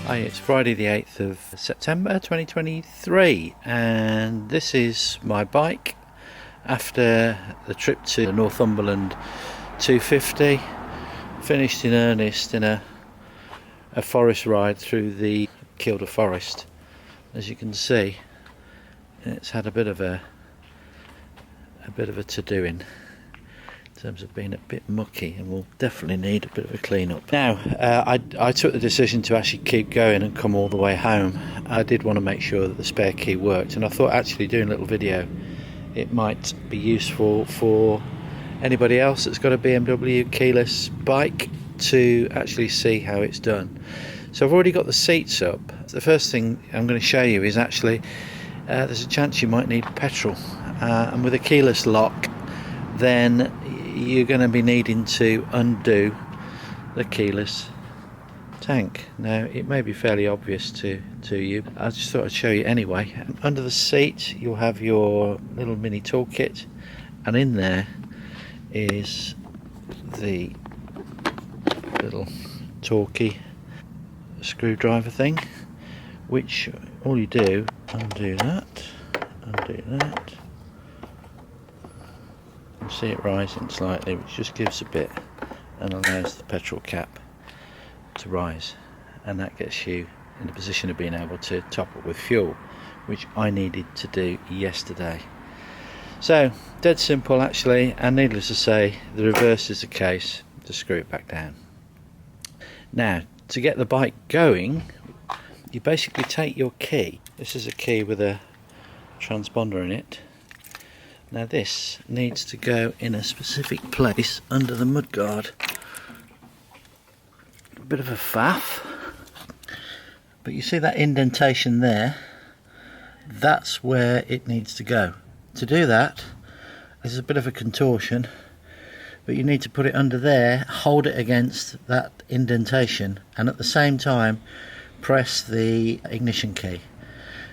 Hi, it's Friday the 8th of September 2023 and this is my bike after the trip to the Northumberland 250. Finished in earnest in a forest ride through the Kielder Forest. As you can see, it's had a bit of a to-doing in terms of being a bit mucky, and will definitely need a bit of a clean up. Now, I took the decision to actually keep going and come all the way home. I did want to make sure that the spare key worked, and I thought actually doing a little video, it might be useful for anybody else that's got a BMW keyless bike to actually see how it's done. So I've already got the seats up. The first thing I'm going to show you is actually there's a chance you might need petrol, and with a keyless lock then you're going to be needing to undo the keyless tank. Now, it may be fairly obvious to you, I just thought I'd show you anyway. Under the seat you'll have your little mini toolkit, and in there is the little torquey screwdriver thing, which all you do, undo that, and see it rising slightly, which just gives a bit and allows the petrol cap to rise, and that gets you in the position of being able to top up with fuel, which I needed to do yesterday. So dead simple actually, and needless to say the reverse is the case. To screw it back down. Now, to get the bike going, you basically take your key. This is a key with a transponder in it. Now this needs to go in a specific place under the mudguard. A bit of a faff, but you see that indentation there? That's where it needs to go. To do that, there's a bit of a contortion, but you need to put it under there, hold it against that indentation, and at the same time press the ignition key.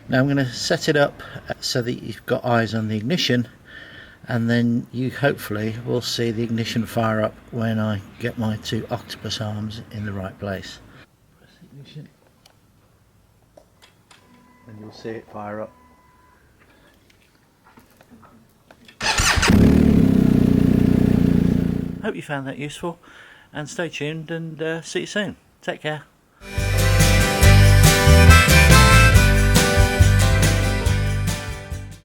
Now I'm going to set it up so that you've got eyes on the ignition, and then you hopefully will see the ignition fire up when I get my two octopus arms in the right place. Press the ignition and you'll see it fire up. Hope you found that useful, and stay tuned and see you soon. Take care.